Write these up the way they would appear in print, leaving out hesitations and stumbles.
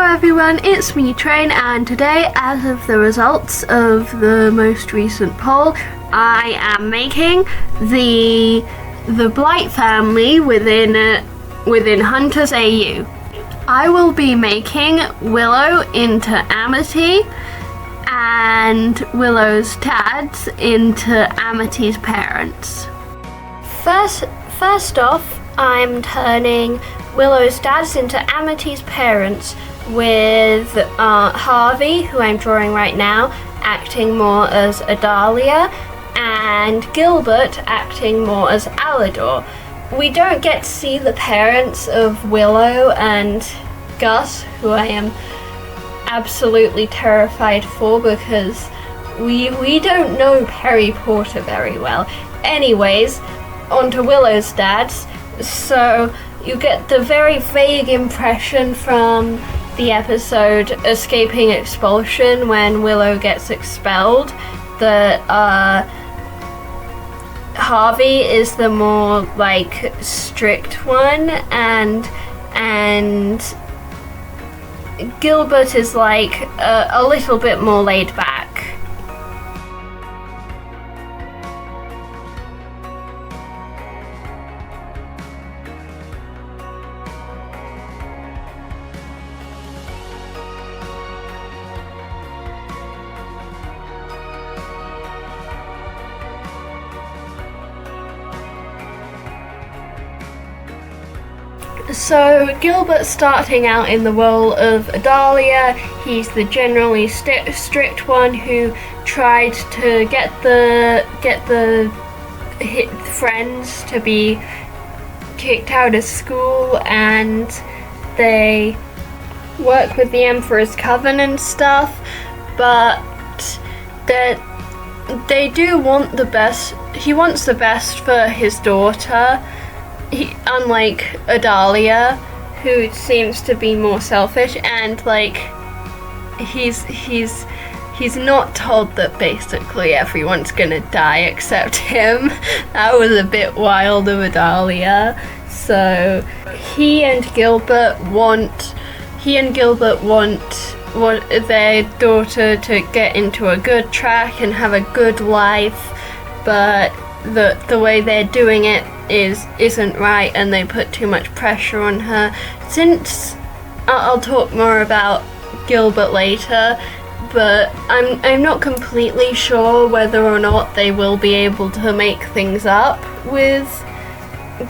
Hello everyone, it's me Train, and today, as of the results of the most recent poll, I am making the Blight family within Hunters AU. I will be making Willow into Amity and Willow's dads into Amity's parents. First off, I'm turning Willow's dads into Amity's parents with Harvey, who I'm drawing right now, acting more as Adalia, and Gilbert acting more as Alador. We don't get to see the parents of Willow and Gus, who I am absolutely terrified for because we don't know Perry Porter very well. Anyways, onto Willow's dads. So you get the very vague impression from the episode Escaping Expulsion when Willow gets expelled that Harvey is the more like strict one and Gilbert is like a little bit more laid back. So Gilbert, starting out in the role of Adalia, he's the generally strict one who tried to get the friends to be kicked out of school, and they work with the Emperor's Coven and stuff, but they do want the best. He wants the best for his daughter. Unlike Adalia, who seems to be more selfish, and like he's not told that basically everyone's gonna die except him. That was a bit wild of Adalia. So he and Gilbert want their daughter to get into a good track and have a good life, but the way they're doing it isn't right, and they put too much pressure on her. Since I'll talk more about Gilbert later, but I'm not completely sure whether or not they will be able to make things up with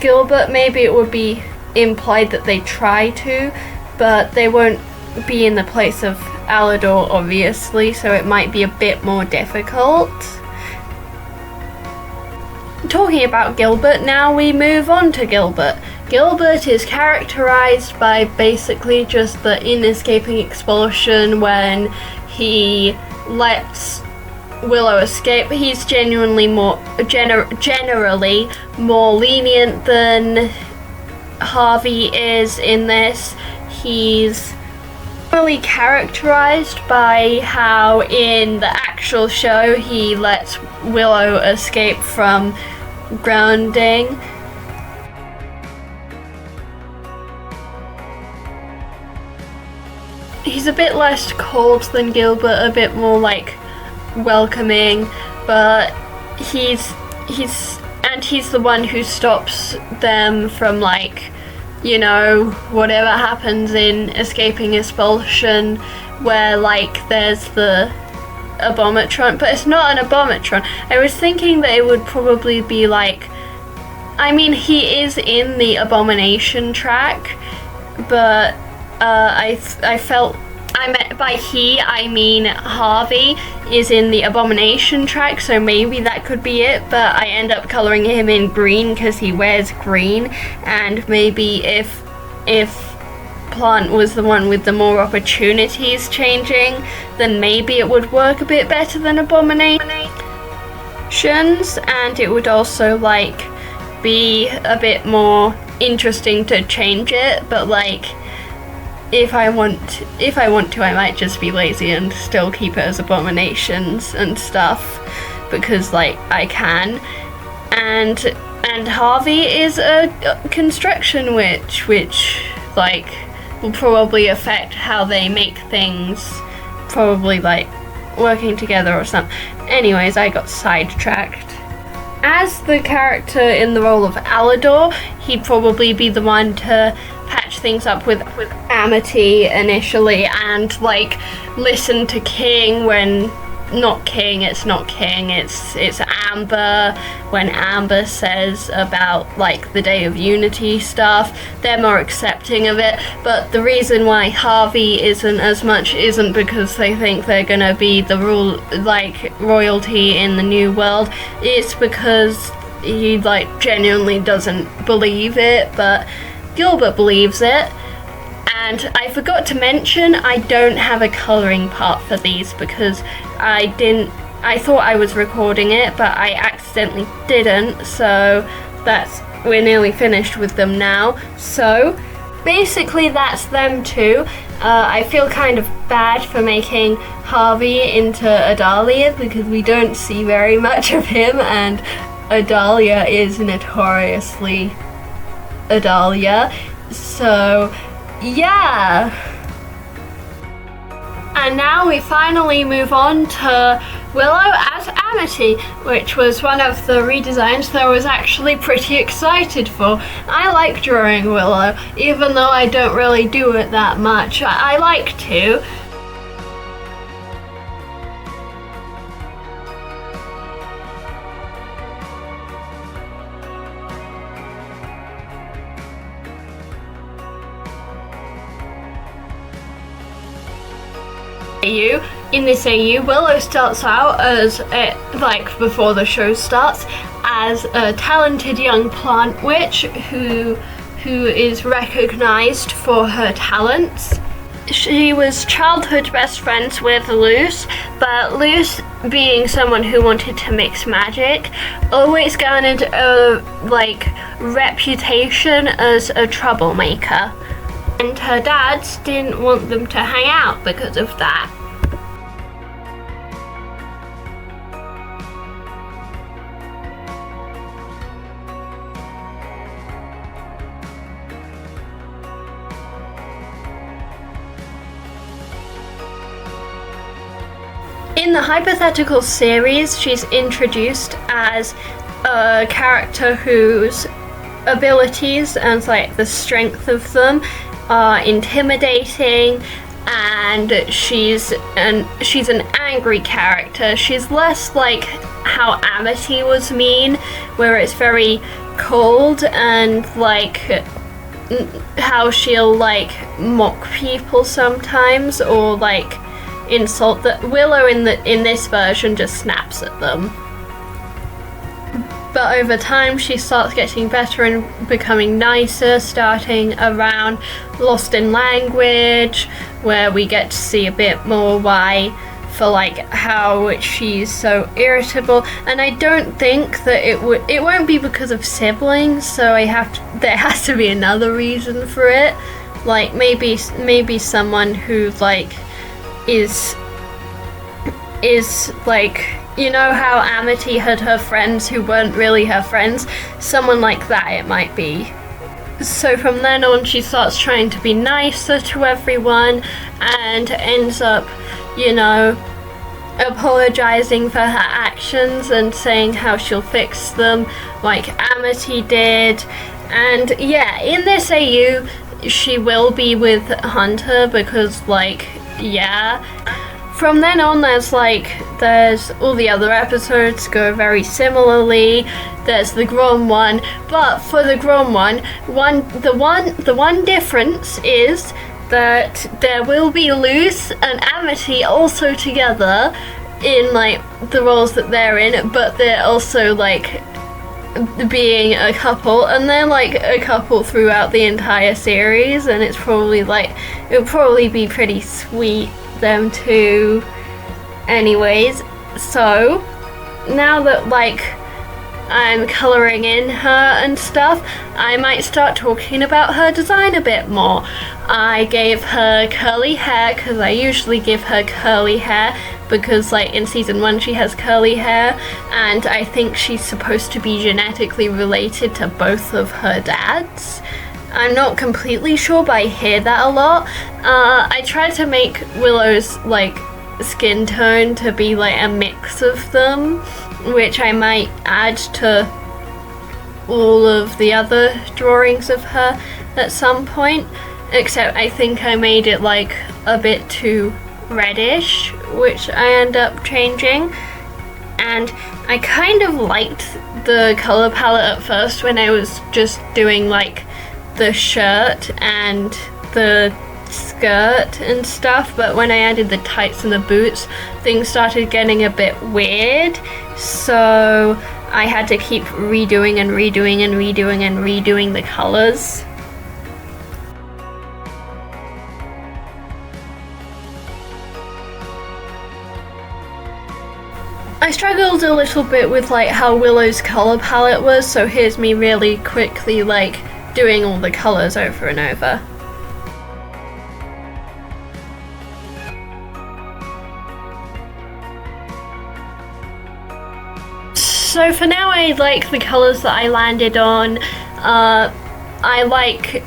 Gilbert. Maybe it would be implied that they try to, but they won't be in the place of Alador, obviously, so it might be a bit more difficult. Talking about Gilbert, now we move on to Gilbert. Gilbert is characterized by basically just the in Escaping Expulsion when he lets Willow escape. He's generally more lenient than Harvey is in this. He's really characterized by how in the actual show he lets Willow escape from grounding. He's a bit less cold than Gilbert, a bit more like welcoming, but he's the one who stops them from, like, you know, whatever happens in Escaping Expulsion, where like there's the Abomatron, but it's not an Abomatron. I was thinking that it would probably be like, I mean, he is in the Abomination track, but I meant by he, I mean Harvey is in the Abomination track, so maybe that could be it, but I end up coloring him in green because he wears green, and maybe if Plant was the one with the more opportunities changing, then maybe it would work a bit better than Abominations, and it would also like be a bit more interesting to change it. But like if I want to, I might just be lazy and still keep it as Abominations and stuff, because like I can. And Harvey is a construction witch, which like will probably affect how they make things, probably like working together or something. Anyways, I got sidetracked. As the character in the role of Alador, he'd probably be the one to patch things up with Amity initially, and like listen to King when not King, it's Amber, when Amber says about like the Day of Unity stuff. They're more accepting of it, but the reason why Harvey isn't because they think they're gonna be the royalty in the new world. It's because he like genuinely doesn't believe it, but Gilbert believes it. And I forgot to mention, I don't have a colouring part for these because I thought I was recording it, but I accidentally didn't, so we're nearly finished with them now. So basically that's them two. I feel kind of bad for making Harvey into Adalia because we don't see very much of him, and Adalia is notoriously Adalia. So yeah. And now we finally move on to Willow as Amity, which was one of the redesigns that I was actually pretty excited for. I like drawing Willow, even though I don't really do it that much. I like to. In this AU, Willow starts out as, before the show starts, as a talented young plant witch who is recognized for her talents. She was childhood best friends with Luce, but Luce, being someone who wanted to mix magic, always garnered a reputation as a troublemaker. And her dads didn't want them to hang out because of that. In the hypothetical series, she's introduced as a character whose abilities and the strength of them are intimidating, and she's an angry character. She's less like how Amity was mean, where it's very cold, and how she'll mock people sometimes, or insult that. Willow in this version just snaps at them. But over time she starts getting better and becoming nicer, starting around Lost in Language, where we get to see a bit more why for how she's so irritable. And I don't think that it won't be because of siblings, so there has to be another reason for it. Maybe someone who is you know how Amity had her friends who weren't really her friends? Someone like that it might be. So from then on she starts trying to be nicer to everyone and ends up, apologizing for her actions and saying how she'll fix them like Amity did. And yeah, in this AU she will be with Hunter because From then on, there's all the other episodes go very similarly. There's the Grom one, but for the Grom one, the one difference is that there will be Luce and Amity also together in the roles that they're in, but they're also being a couple, and they're a couple throughout the entire series, and it's probably it'll probably be pretty sweet, them two. Anyways, so now that I'm colouring in her and stuff, I might start talking about her design a bit more. I gave her curly hair because I usually give her curly hair because in season 1 she has curly hair, and I think she's supposed to be genetically related to both of her dads. I'm not completely sure, but I hear that a lot. I tried to make Willow's like skin tone to be like a mix of them, which I might add to all of the other drawings of her at some point, except I think I made it like a bit too reddish, which I end up changing. And I kind of liked the color palette at first when I was just doing like the shirt and the skirt and stuff, but when I added the tights and the boots, things started getting a bit weird, so I had to keep redoing and redoing and redoing and redoing the colors. I struggled a little bit with like how Willow's color palette was, so here's me really quickly like doing all the colors over and over. So for now I like the colors that I landed on. I like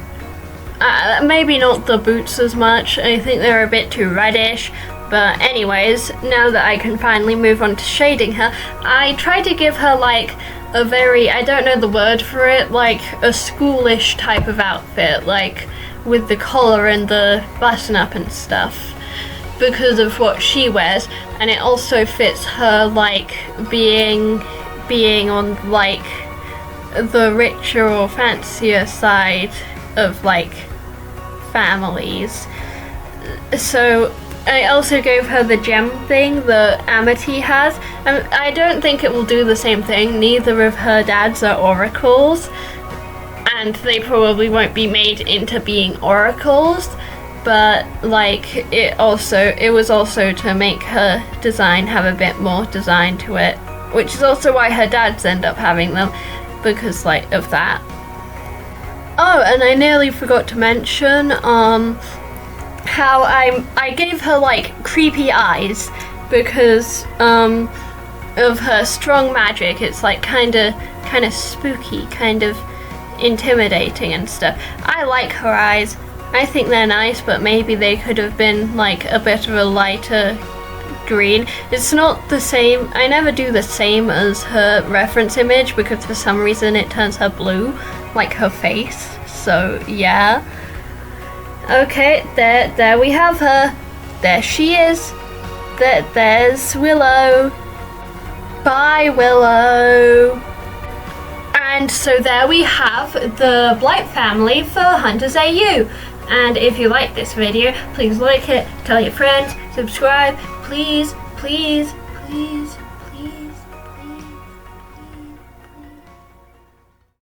maybe not the boots as much, I think they're a bit too reddish. But anyways, now that I can finally move on to shading her, I tried to give her like a very, I don't know the word for it, like a schoolish type of outfit, like with the collar and the button up and stuff, because of what she wears, and it also fits her like being on like the richer or fancier side of like families. So I also gave her the gem thing that Amity has. I don't think it will do the same thing. Neither of her dads are oracles, and they probably won't be made into being oracles, but like it was also to make her design have a bit more design to it, which is also why her dads end up having them, because like of that. Oh, and I nearly forgot to mention how I gave her like creepy eyes because of her strong magic. It's like kind of spooky, kind of intimidating and stuff. I like her eyes. I think they're nice, but maybe they could have been like a bit of a lighter green. It's not the same. I never do the same as her reference image because for some reason it turns her blue, like her face. So yeah. Okay, there we have her. There she is. There's Willow. Bye, Willow. And so there we have the Blight family for Hunters AU. And if you like this video, please like it, tell your friends, subscribe, please, please, please.